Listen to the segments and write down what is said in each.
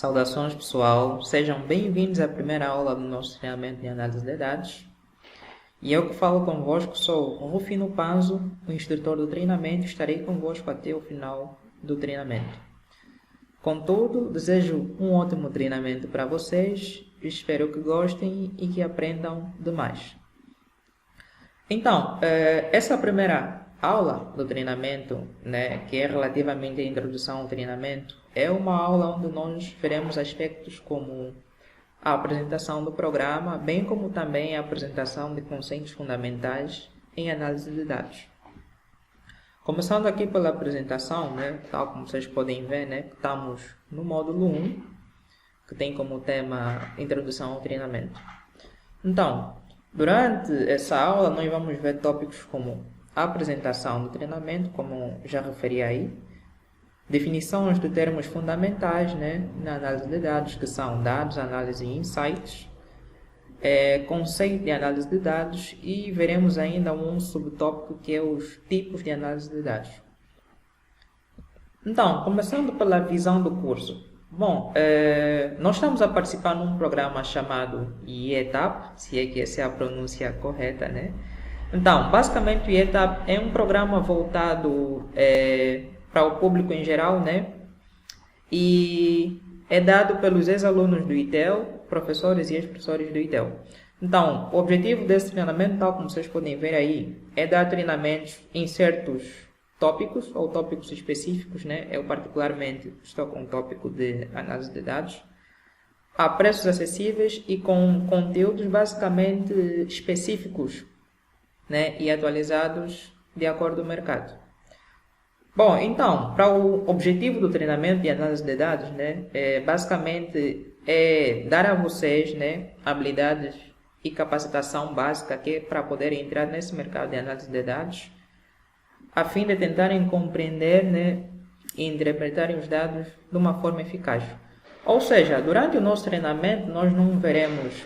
Saudações pessoal, sejam bem-vindos à primeira aula do nosso treinamento de análise de dados. E eu que falo convosco sou Rufino Panzo, o instrutor do treinamento, e estarei convosco até o final do treinamento. Contudo, desejo um ótimo treinamento para vocês, espero que gostem e que aprendam demais. Então, essa primeira aula do treinamento, que é relativamente à introdução ao treinamento, é uma aula onde nós veremos aspectos como a apresentação do programa, bem como também a apresentação de conceitos fundamentais em análise de dados. Começando aqui pela apresentação, tal como vocês podem ver, estamos no módulo 1, que tem como tema Introdução ao Treinamento. Então, durante essa aula nós vamos ver tópicos como a apresentação do treinamento, como já referi aí, definições de termos fundamentais na análise de dados, que são dados, análise e insights, conceito de análise de dados, e veremos ainda um subtópico que é os tipos de análise de dados. Então, começando pela visão do curso. Bom, nós estamos a participar num programa chamado IETAP, se é que essa é a pronúncia correta, Então, basicamente o IETAP é um programa voltado para o público em geral, E é dado pelos ex-alunos do ITEL, professores e ex-professores do ITEL. Então, o objetivo desse treinamento, tal como vocês podem ver aí, é dar treinamentos em certos tópicos ou tópicos específicos, Eu particularmente estou com o tópico de análise de dados, a preços acessíveis e com conteúdos basicamente específicos, e atualizados de acordo com o mercado. Bom, então, para o objetivo do treinamento de análise de dados, basicamente é dar a vocês, habilidades e capacitação básica que é para poderem entrar nesse mercado de análise de dados, a fim de tentarem compreender, e interpretarem os dados de uma forma eficaz. Ou seja, durante o nosso treinamento nós não veremos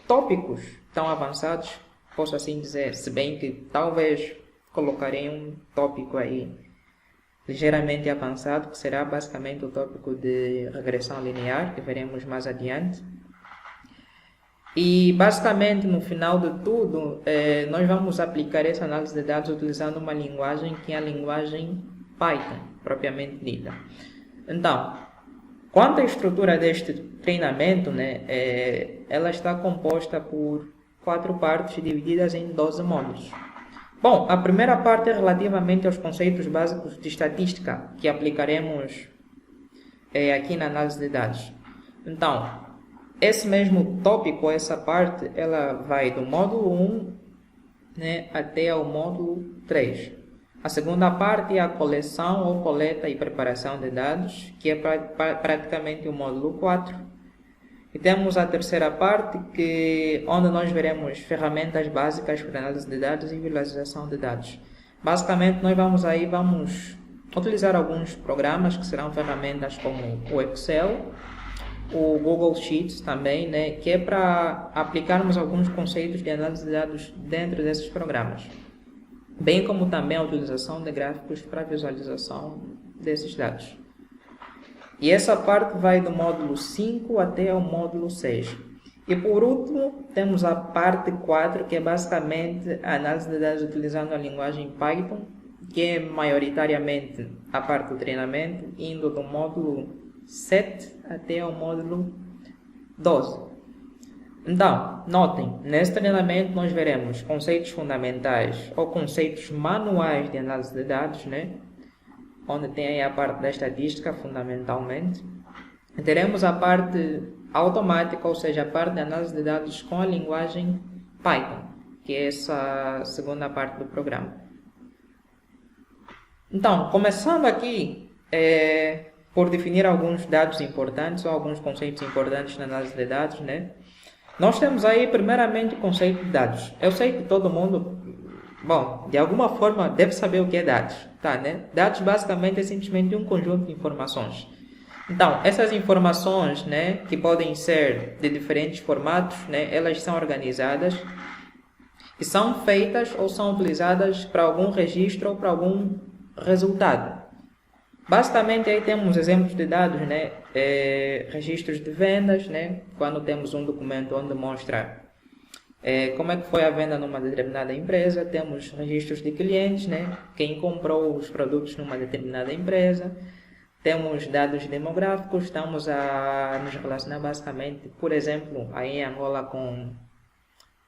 tópicos tão avançados, posso assim dizer, se bem que talvez colocarei um tópico aí ligeiramente avançado, que será basicamente o tópico de regressão linear, que veremos mais adiante. E basicamente no final de tudo, nós vamos aplicar essa análise de dados utilizando uma linguagem que é a linguagem Python, propriamente dita. Então, quanto à estrutura deste treinamento, ela está composta por 4 partes divididas em 12 módulos. Bom, a primeira parte é relativamente aos conceitos básicos de estatística que aplicaremos aqui na análise de dados. Então, esse mesmo tópico, essa parte, ela vai do módulo 1 até ao módulo 3. A segunda parte é a coleção ou coleta e preparação de dados, que é praticamente o módulo 4. E temos a terceira parte, onde nós veremos ferramentas básicas para análise de dados e visualização de dados. Basicamente, nós vamos utilizar alguns programas que serão ferramentas como o Excel, o Google Sheets também, que é para aplicarmos alguns conceitos de análise de dados dentro desses programas, bem como também a utilização de gráficos para visualização desses dados. E essa parte vai do módulo 5 até o módulo 6. E por último, temos a parte 4, que é basicamente a análise de dados utilizando a linguagem Python, que é maioritariamente a parte do treinamento, indo do módulo 7 até o módulo 12. Então, notem, nesse treinamento nós veremos conceitos fundamentais ou conceitos manuais de análise de dados, onde tem aí a parte da estatística, fundamentalmente. E teremos a parte automática, ou seja, a parte de análise de dados com a linguagem Python, que é essa segunda parte do programa. Então, começando aqui por definir alguns dados importantes ou alguns conceitos importantes na análise de dados, Nós temos aí, primeiramente, o conceito de dados. Eu sei que todo mundo, de alguma forma, deve saber o que é dados, Dados, basicamente, é simplesmente um conjunto de informações. Então, essas informações, que podem ser de diferentes formatos, elas são organizadas e são feitas ou são utilizadas para algum registro ou para algum resultado. Basicamente aí temos exemplos de dados, né? Registros de vendas, né? Quando temos um documento onde mostra como é que foi a venda numa determinada empresa, temos registros de clientes, né? Quem comprou os produtos numa determinada empresa, temos dados demográficos, estamos a nos relacionar basicamente, por exemplo, aí em Angola com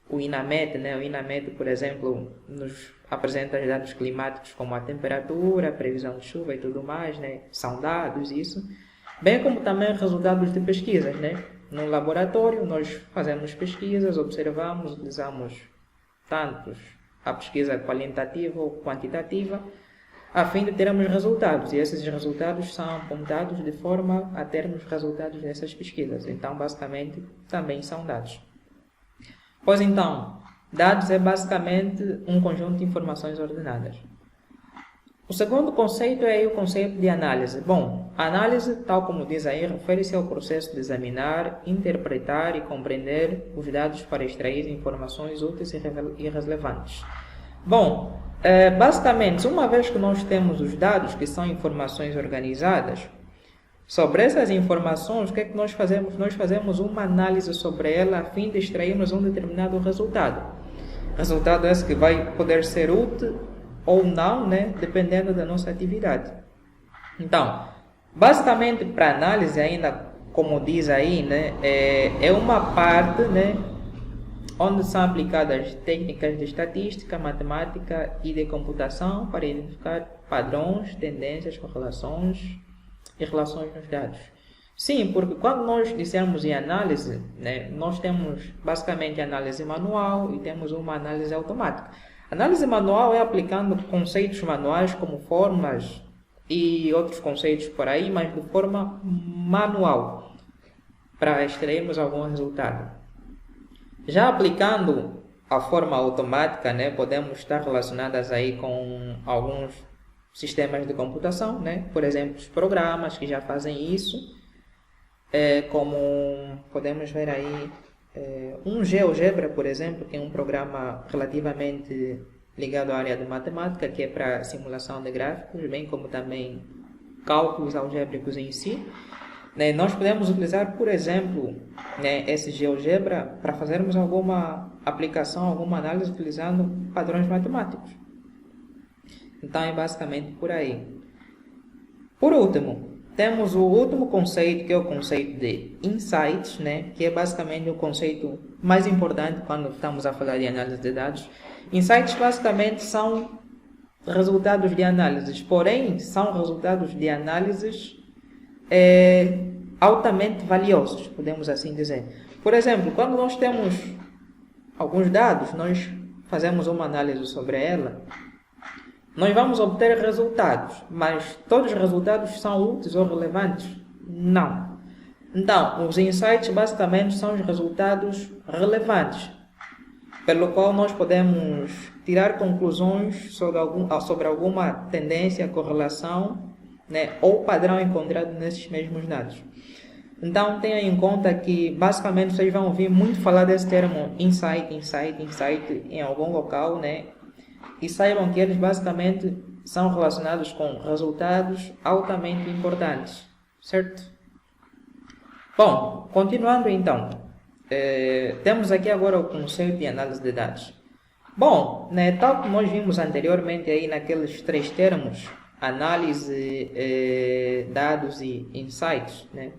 o INAMET, né? O INAMET, por exemplo, nos apresenta os dados climáticos como a temperatura, a previsão de chuva e tudo mais, né? São dados isso, bem como também resultados de pesquisas, né? No laboratório nós fazemos pesquisas, observamos, utilizamos tantos a pesquisa qualitativa ou quantitativa, a fim de termos resultados, e esses resultados são apontados de forma a termos resultados dessas pesquisas. Então, basicamente, também são dados. Pois então, dados é basicamente um conjunto de informações ordenadas. O segundo conceito é o conceito de análise. Bom, a análise, tal como diz aí, refere-se ao processo de examinar, interpretar e compreender os dados para extrair informações úteis e relevantes. Bom, basicamente, uma vez que nós temos os dados, que são informações organizadas, sobre essas informações, o que é que nós fazemos? Nós fazemos uma análise sobre ela a fim de extrairmos um determinado resultado. Resultado esse que vai poder ser útil ou não, né? Dependendo da nossa atividade. Então, basicamente, para análise ainda, como diz aí, né? É uma parte, né? Onde são aplicadas técnicas de estatística, matemática e de computação para identificar padrões, tendências, correlações e relações nos dados. Sim, porque quando nós dissermos em análise, né, nós temos basicamente análise manual e temos uma análise automática. Análise manual é aplicando conceitos manuais como fórmulas e outros conceitos por aí, mas de forma manual, para extrairmos algum resultado. Já aplicando a forma automática, né, podemos estar relacionadas aí com alguns sistemas de computação, né? Por exemplo, os programas que já fazem isso, como podemos ver aí, um GeoGebra, por exemplo, que é um programa relativamente ligado à área de matemática, que é para simulação de gráficos, bem como também cálculos algébricos em si. Né? Nós podemos utilizar, por exemplo, né, esse GeoGebra para fazermos alguma aplicação, alguma análise utilizando padrões matemáticos. Então é basicamente por aí. Por último, temos o último conceito, que é o conceito de insights, né? Que é basicamente o conceito mais importante quando estamos a falar de análise de dados. Insights basicamente são resultados de análises, porém são resultados de análises altamente valiosos, podemos assim dizer. Por exemplo, quando nós temos alguns dados, nós fazemos uma análise sobre ela, nós vamos obter resultados, mas todos os resultados são úteis ou relevantes? Não. Então, os insights basicamente são os resultados relevantes, pelo qual nós podemos tirar conclusões sobre alguma tendência, correlação, né, ou padrão encontrado nesses mesmos dados. Então, tenha em conta que basicamente vocês vão ouvir muito falar desse termo insight em algum local, né? E saibam que eles basicamente são relacionados com resultados altamente importantes, certo? Bom, continuando então, temos aqui agora o conceito de análise de dados. Bom, né, tal como nós vimos anteriormente aí naqueles três termos, análise, dados e insights, né?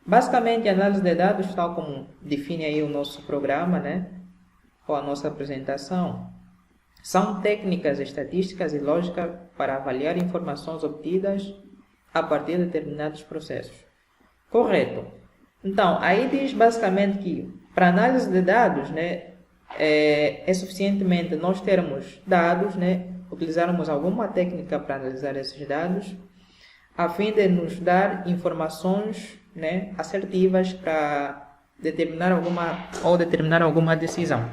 Basicamente, análise de dados, tal como define aí o nosso programa, né, ou a nossa apresentação, são técnicas estatísticas e lógicas para avaliar informações obtidas a partir de determinados processos. Correto. Então, aí diz basicamente que para análise de dados, né, é suficientemente nós termos dados, né, utilizarmos alguma técnica para analisar esses dados, a fim de nos dar informações, né, assertivas para determinar alguma decisão.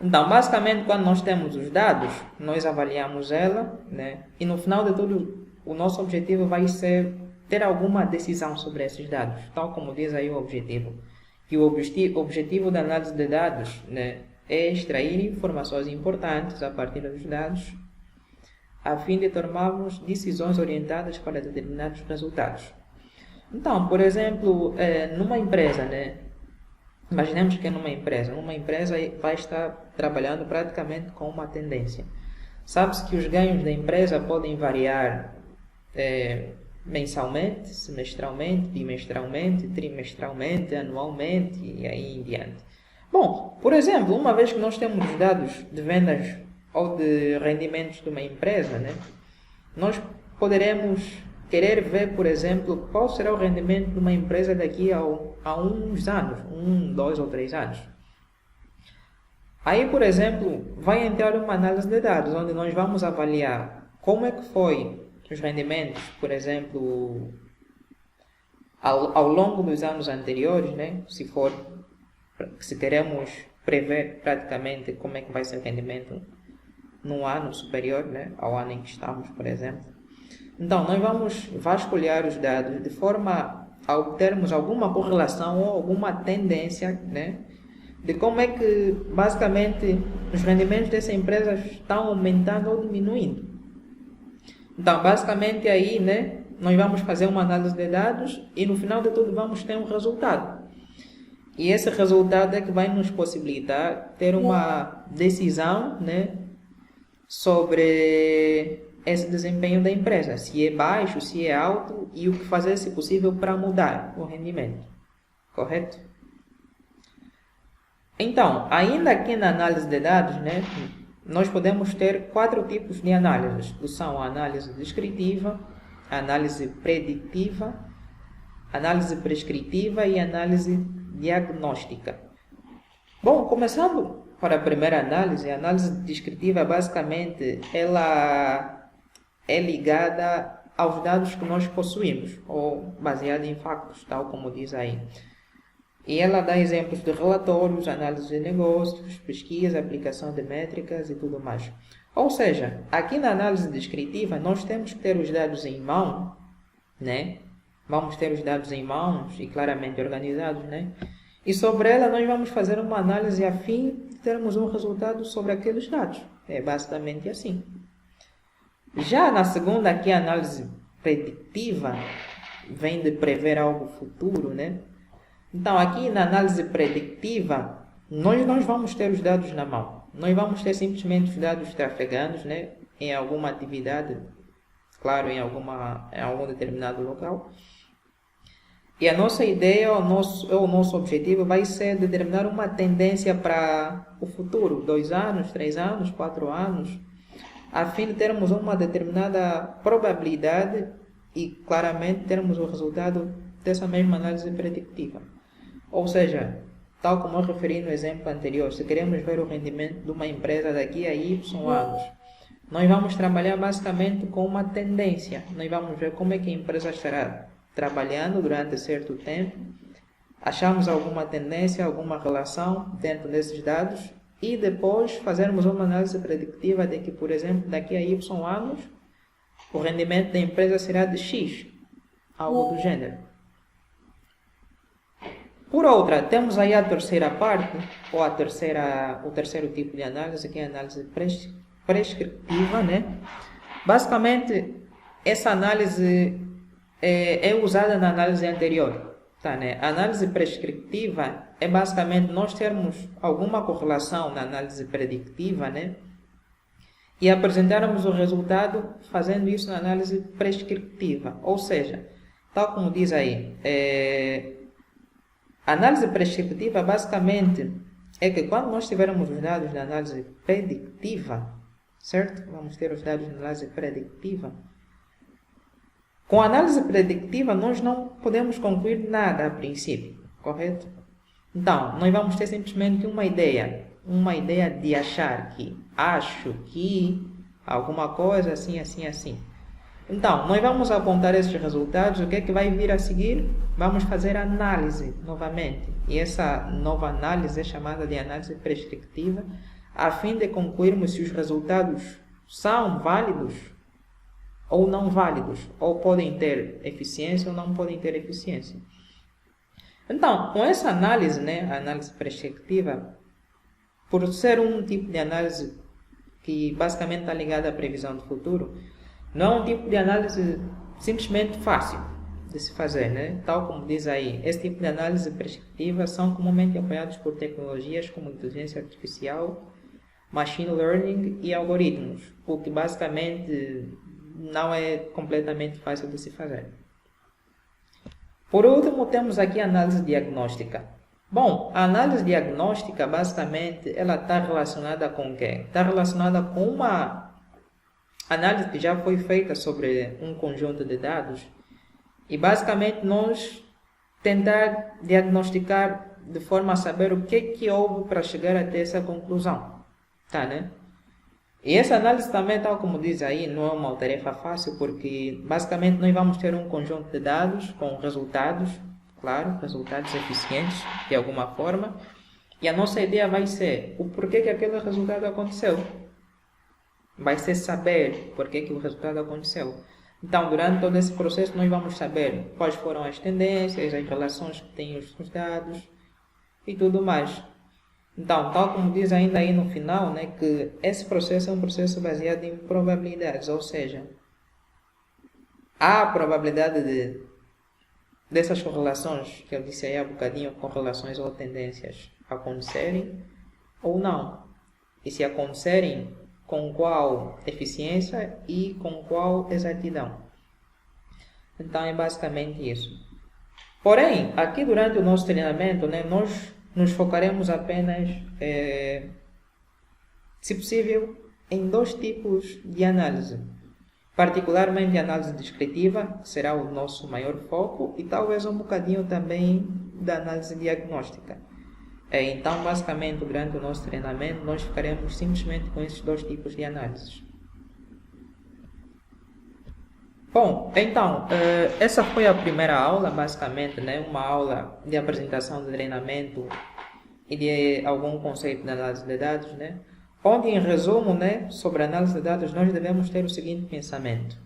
Então, basicamente, quando nós temos os dados, nós avaliamos ela, né? E no final de tudo, o nosso objetivo vai ser ter alguma decisão sobre esses dados, tal como diz aí o objetivo. E o objetivo da análise de dados, né, é extrair informações importantes a partir dos dados, a fim de tomarmos decisões orientadas para determinados resultados. Então, por exemplo, numa empresa, né? Imaginemos que é numa empresa vai estar trabalhando praticamente com uma tendência. Sabe-se que os ganhos da empresa podem variar mensalmente, semestralmente, bimestralmente, trimestralmente, anualmente e aí em diante. Bom, por exemplo, uma vez que nós temos os dados de vendas ou de rendimentos de uma empresa, né, nós poderemos querer ver, por exemplo, qual será o rendimento de uma empresa daqui a uns anos, 1, 2 ou 3 anos. Aí, por exemplo, vai entrar uma análise de dados, onde nós vamos avaliar como é que foi os rendimentos, por exemplo, ao longo dos anos anteriores, né? Se queremos prever praticamente como é que vai ser o rendimento num ano superior, né, ao ano em que estamos, por exemplo. Então, nós vamos vasculhar os dados de forma a obtermos alguma correlação ou alguma tendência, né, de como é que, basicamente, os rendimentos dessa empresa estão aumentando ou diminuindo. Então, basicamente, aí, né, nós vamos fazer uma análise de dados e, no final de tudo, vamos ter um resultado. E esse resultado é que vai nos possibilitar ter uma decisão, né, sobre esse desempenho da empresa, se é baixo, se é alto e o que fazer, se possível, para mudar o rendimento. Correto? Então, ainda aqui na análise de dados, né, nós podemos ter 4 tipos de análises, que são a análise descritiva, a análise preditiva, análise prescritiva e análise diagnóstica. Bom, começando para a primeira análise, a análise descritiva, basicamente, ela é ligada aos dados que nós possuímos, ou baseada em factos, tal como diz aí. E ela dá exemplos de relatórios, análise de negócios, pesquisa, aplicação de métricas e tudo mais. Ou seja, aqui na análise descritiva, nós temos que ter os dados em mão, né? Vamos ter os dados em mãos e claramente organizados, né? E sobre ela nós vamos fazer uma análise a fim de termos um resultado sobre aqueles dados. É basicamente assim. Já na segunda, aqui a análise preditiva, vem de prever algo futuro, né? Então, aqui na análise preditiva, nós vamos ter os dados na mão. Nós vamos ter simplesmente os dados trafegando, né, em alguma atividade, claro, em algum determinado local. E a nossa ideia, o nosso objetivo vai ser determinar uma tendência para o futuro, 2 anos, 3 anos, 4 anos, a fim de termos uma determinada probabilidade e claramente termos o resultado dessa mesma análise preditiva. Ou seja, tal como eu referi no exemplo anterior, se queremos ver o rendimento de uma empresa daqui a Y anos, nós vamos trabalhar basicamente com uma tendência. Nós vamos ver como é que a empresa estará trabalhando durante certo tempo, achamos alguma tendência, alguma relação dentro desses dados e depois fazermos uma análise preditiva de que, por exemplo, daqui a Y anos, o rendimento da empresa será de X, algo do gênero. Por outra, temos aí a terceira parte, ou o terceiro tipo de análise, que é a análise prescritiva, né? Basicamente, essa análise é usada na análise anterior, tá, né? A análise prescritiva é basicamente nós termos alguma correlação na análise preditiva, né? E apresentarmos o resultado fazendo isso na análise prescritiva. Ou seja, tal como diz aí, a análise prescritiva basicamente é que quando nós tivermos os dados da análise preditiva, certo? Vamos ter os dados da análise preditiva. Com a análise preditiva, nós não podemos concluir nada a princípio, correto? Então, nós vamos ter simplesmente uma ideia de achar que acho que alguma coisa assim, assim, assim. Então, nós vamos apontar esses resultados, o que é que vai vir a seguir? Vamos fazer análise novamente. E essa nova análise é chamada de análise prescritiva, a fim de concluirmos se os resultados são válidos ou não válidos, ou podem ter eficiência ou não podem ter eficiência. Então, com essa análise, né, a análise prescritiva, por ser um tipo de análise que basicamente está ligada à previsão do futuro, não é um tipo de análise simplesmente fácil de se fazer, né? Tal como diz aí, esse tipo de análise prescritiva são comumente apoiados por tecnologias como inteligência artificial, machine learning e algoritmos, o que basicamente não é completamente fácil de se fazer. Por último, temos aqui a análise diagnóstica. Bom, a análise diagnóstica, basicamente, ela está relacionada com o quê? Está relacionada com uma análise que já foi feita sobre um conjunto de dados e, basicamente, nós tentar diagnosticar de forma a saber o que houve para chegar até essa conclusão. Tá, né? E essa análise também, tal como diz aí, não é uma tarefa fácil, porque basicamente nós vamos ter um conjunto de dados com resultados, claro, resultados eficientes de alguma forma, e a nossa ideia vai ser o porquê que aquele resultado aconteceu. Vai ser saber porquê que o resultado aconteceu. Então, durante todo esse processo, nós vamos saber quais foram as tendências, as relações que têm os dados e tudo mais. Então, tal como diz ainda aí no final, né, que esse processo é um processo baseado em probabilidades, ou seja, há a probabilidade dessas correlações, que eu disse aí há bocadinho, correlações ou tendências, acontecerem ou não. E se acontecerem, com qual eficiência e com qual exatidão. Então, é basicamente isso. Porém, aqui durante o nosso treinamento, né, nós nos focaremos apenas, se possível, em 2 tipos de análise. Particularmente a análise descritiva, que será o nosso maior foco, e talvez um bocadinho também da análise diagnóstica. Então, basicamente, durante o nosso treinamento, nós ficaremos simplesmente com esses 2 tipos de análises. Bom, então, essa foi a primeira aula, basicamente, né? Uma aula de apresentação de treinamento e de algum conceito de análise de dados, né? Onde, em resumo, né, sobre análise de dados, nós devemos ter o seguinte pensamento.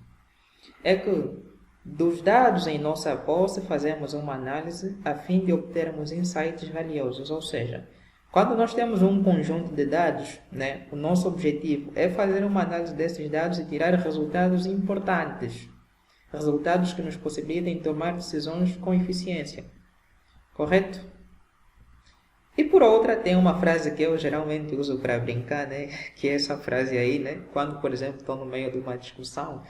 É que dos dados em nossa posse, fazemos uma análise a fim de obtermos insights valiosos, ou seja, quando nós temos um conjunto de dados, né, o nosso objetivo é fazer uma análise desses dados e tirar resultados importantes, resultados que nos possibilitem tomar decisões com eficiência, correto? E por outra, tem uma frase que eu geralmente uso para brincar, né, que é essa frase aí, né, quando, por exemplo, estou no meio de uma discussão,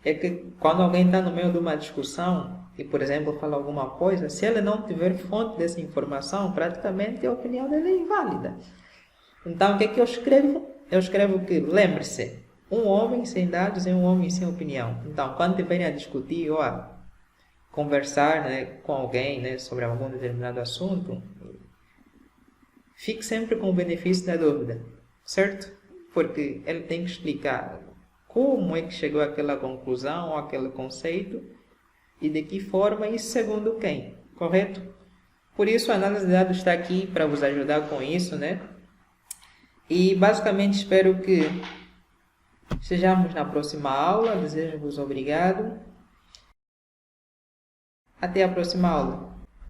é que quando alguém está no meio de uma discussão e, por exemplo, fala alguma coisa, se ele não tiver fonte dessa informação, praticamente a opinião dele é inválida. Então, o que é que eu escrevo? Eu escrevo que, lembre-se, um homem sem dados é um homem sem opinião. Então, quando tiverem a discutir ou a conversar, né, com alguém, né, sobre algum determinado assunto, fique sempre com o benefício da dúvida, certo? Porque ele tem que explicar como é que chegou àquela conclusão ou àquele conceito e de que forma e segundo quem, correto? Por isso a análise de dados está aqui para vos ajudar com isso, né? E basicamente espero que estejamos na próxima aula. Desejo-vos obrigado. Até a próxima aula.